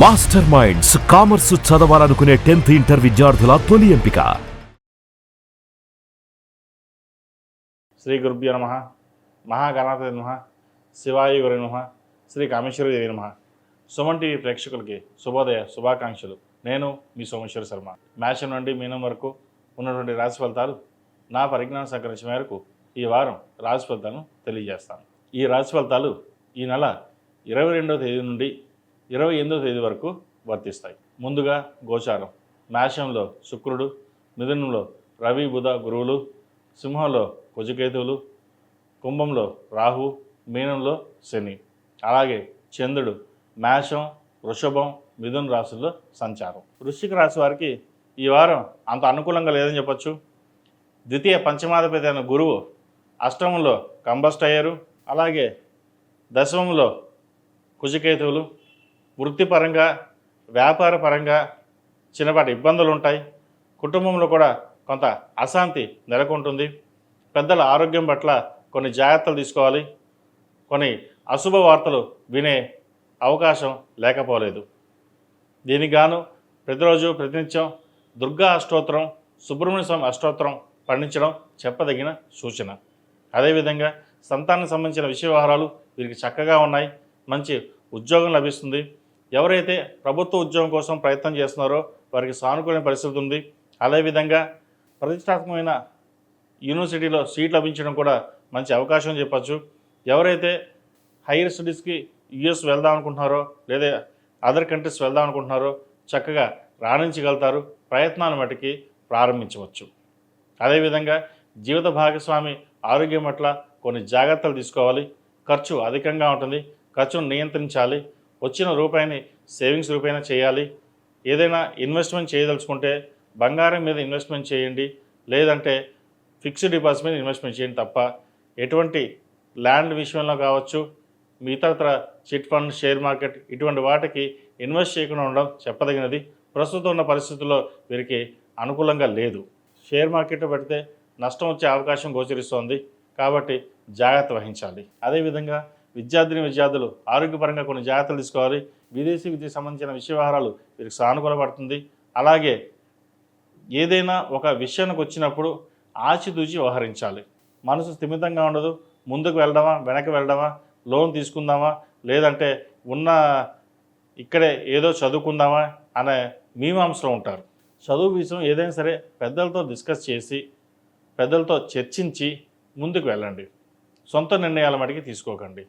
Master minds commerce చదవాలనుకునే 10th inter విద్యార్థుల తొలి ఎంపిక. శ్రీ గురుభ్యో నమః. మహాగణాధిపతయే నమః. శివాయ గురవే నమః. శ్రీ కామేశ్వరి దేవి నమః. సుమన్ టీవీ ప్రేక్షకులకి శుభోదయ శుభాకాంక్షలు. నేను మీ సోమేశ్వర శర్మ. మేషం నుండి మీనం వరకు ఉన్నటువంటి రాశి ఫలితాలు నా పరిజ్ఞానం సంకరించిన మేరకు ఈ వారం రాశి ఫలితాలను తెలియజేస్తాను. ఈ రాశి ఫలితాలు ఈ నెల 22వ తేదీ నుండి 28వ తేదీ వరకు వర్తిస్తాయి. ముందుగా గోచారం. మేషంలో శుక్రుడు, మిథునంలో రవి బుధ గురువులు, సింహంలో కుజకేతువులు, కుంభంలో రాహు, మీనంలో శని. అలాగే చంద్రుడు మేషం, వృషభం, మిథున రాశుల్లో సంచారం. వృశ్చిక రాశి వారికి ఈ వారం అంత అనుకూలంగా లేదని చెప్పచ్చు. ద్వితీయ పంచమాధిపతి అయిన గురువు అష్టమంలో కంబస్ట్ అయ్యారు. అలాగే దశమంలో కుజకేతువులు. వృత్తిపరంగా వ్యాపార పరంగా చిన్నపాటి ఇబ్బందులు ఉంటాయి. కుటుంబంలో కూడా కొంత అశాంతి నెలకొంటుంది. పెద్దల ఆరోగ్యం పట్ల కొన్ని జాగ్రత్తలు తీసుకోవాలి. కొన్ని అశుభ వార్తలు వినే అవకాశం లేకపోలేదు. దీనికి గాను ప్రతిరోజు ప్రతినిత్యం దుర్గా అష్టోత్తరం, సుబ్రహ్మణ్య స్వామి అష్టోత్తరం పండించడం చెప్పదగిన సూచన. అదేవిధంగా సంతానానికి సంబంధించిన విషయ వ్యవహారాలు వీరికి చక్కగా ఉన్నాయి. మంచి ఉద్యోగం లభిస్తుంది. ఎవరైతే ప్రభుత్వ ఉద్యోగం కోసం ప్రయత్నం చేస్తున్నారో వారికి సానుకూల పరిస్థితి ఉంది. అదేవిధంగా ప్రతిష్టాత్మకమైన యూనివర్సిటీలో సీట్ లభించడం కూడా మంచి అవకాశం చెప్పచ్చు. ఎవరైతే హైయర్ స్టడీస్కి యుఎస్ వెళ్దాం అనుకుంటున్నారో లేదా అదర్ కంట్రీస్ వెళ్దాం అనుకుంటున్నారో చక్కగా రాణించగలుగుతారు. ప్రయత్నాన్ని మటుకి ప్రారంభించవచ్చు. అదేవిధంగా జీవిత భాగస్వామి ఆరోగ్యం పట్ల కొన్ని జాగ్రత్తలు తీసుకోవాలి. ఖర్చు అధికంగా ఉంటుంది. ఖర్చును నియంత్రించాలి. వచ్చిన రూపాయిని సేవింగ్స్ రూపాయినా చేయాలి. ఏదైనా ఇన్వెస్ట్మెంట్ చేయదలుచుకుంటే బంగారం మీద ఇన్వెస్ట్మెంట్ చేయండి, లేదంటే ఫిక్స్డ్ డిపాజిట్ మీద ఇన్వెస్ట్మెంట్ చేయండి తప్ప ఎటువంటి ల్యాండ్ విషయంలో కావచ్చు, ఇతరత్ర చిట్ ఫండ్, షేర్ మార్కెట్ ఇటువంటి వాటికి ఇన్వెస్ట్ చేయకుండా ఉండడం చెప్పదగినది. ప్రస్తుతం ఉన్న పరిస్థితుల్లో వీరికి అనుకూలంగా లేదు. షేర్ మార్కెట్లో పెడితే నష్టం వచ్చే అవకాశం గోచరిస్తోంది కాబట్టి జాగ్రత్త వహించాలి. అదేవిధంగా విద్యార్థులు ఆరోగ్యపరంగా కొన్ని జాగ్రత్తలు తీసుకోవాలి. విదేశీ విద్యకు సంబంధించిన విషయ వ్యవహారాలు వీరికి సానుకూలపడుతుంది. అలాగే ఏదైనా ఒక విషయానికి వచ్చినప్పుడు ఆచితూచి వ్యవహరించాలి. మనసు స్థిమితంగా ఉండదు. ముందుకు వెళ్ళడమా, వెనక్కి వెళ్ళడమా, లోన్ తీసుకుందామా, లేదంటే ఉన్న ఇక్కడే ఏదో చదువుకుందామా అనే మీమాంసలో ఉంటారు. చదువు విషయం ఏదైనా సరే పెద్దలతో డిస్కస్ చేసి, పెద్దలతో చర్చించి ముందుకు వెళ్ళండి. సొంత నిర్ణయాల మటుకి తీసుకోకండి.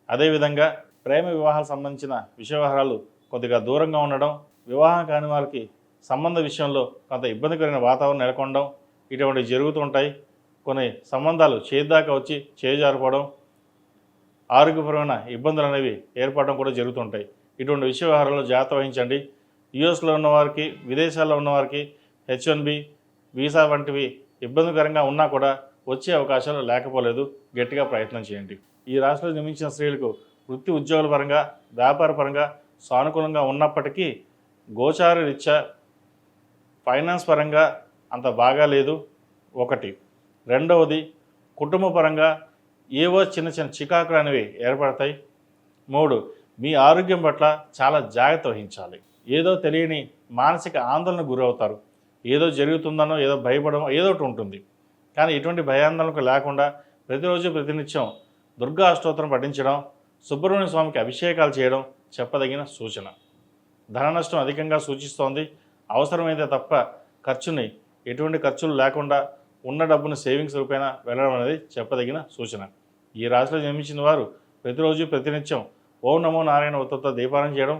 అదేవిధంగా ప్రేమ వివాహాలకు సంబంధించిన విషయ వ్యవహారాలు కొద్దిగా దూరంగా ఉండడం, వివాహం కాని వారికి సంబంధ విషయంలో కొంత ఇబ్బందికరమైన వాతావరణం నెలకొనడం ఇటువంటివి జరుగుతుంటాయి. కొన్ని సంబంధాలు చేద్దాకా వచ్చి చేజారిపోవడం, ఆరోగ్యపరమైన ఇబ్బందులు అనేవి ఏర్పడడం కూడా జరుగుతుంటాయి. ఇటువంటి విషయ వ్యవహారాల్లో జాగ్రత్త వహించండి. యుఎస్లో ఉన్నవారికి, విదేశాల్లో ఉన్నవారికి H1B వీసా వంటివి ఇబ్బందికరంగా ఉన్నా కూడా వచ్చే అవకాశాలు లేకపోలేదు. గట్టిగా ప్రయత్నం చేయండి. ఈ రాశిలో జన్మించిన స్త్రీలకు వృత్తి ఉద్యోగాల పరంగా, వ్యాపార పరంగా సానుకూలంగా ఉన్నప్పటికీ గోచార రీత్యా ఫైనాన్స్ పరంగా అంత బాగా లేదు. ఒకటి. రెండవది, కుటుంబ పరంగా ఏవో చిన్న చిన్న చికాకులు అనేవి ఏర్పడతాయి. 3. మీ ఆరోగ్యం పట్ల చాలా జాగ్రత్త వహించాలి. ఏదో తెలియని మానసిక ఆందోళనకు గురవుతారు. ఏదో జరుగుతుందనో, ఏదో భయపడమో ఏదో ఒకటి ఉంటుంది. కానీ ఇటువంటి భయాందోళనకు లేకుండా ప్రతిరోజు ప్రతినిత్యం దుర్గా అష్టోత్తరం పఠించడం, సుబ్రహ్మణ్య స్వామికి అభిషేకాలు చేయడం చెప్పదగిన సూచన. ధన నష్టం అధికంగా సూచిస్తోంది. అవసరమైతే తప్ప ఎటువంటి ఖర్చులు లేకుండా ఉన్న డబ్బును సేవింగ్స్ రూపేణా వెళ్ళడం అనేది చెప్పదగిన సూచన. ఈ రాశిలో జన్మించిన వారు ప్రతిరోజు ప్రతినిత్యం ఓం నమో నారాయణ ఒత్తుతో దీపారాయణ చేయడం,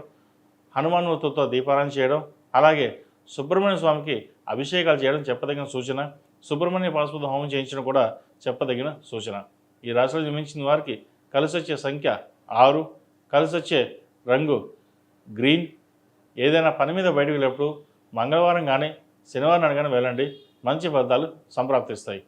హనుమాన్ ఒత్తుతో దీపారాయణ చేయడం, అలాగే సుబ్రహ్మణ్య స్వామికి అభిషేకాలు చేయడం చెప్పదగిన సూచన. సుబ్రహ్మణ్య పాశుపత హోమం చేయించడం కూడా చెప్పదగిన సూచన. ఈ రాశిలో జన్మించిన వారికి కలిసి వచ్చే సంఖ్య 6, కలిసి వచ్చే రంగు గ్రీన్. ఏదైనా పని మీద బయటకు వెళ్ళినప్పుడు మంగళవారం కానీ శనివారం కానీ వెళ్ళండి. మంచి ఫలితాలు సంప్రాప్తిస్తాయి.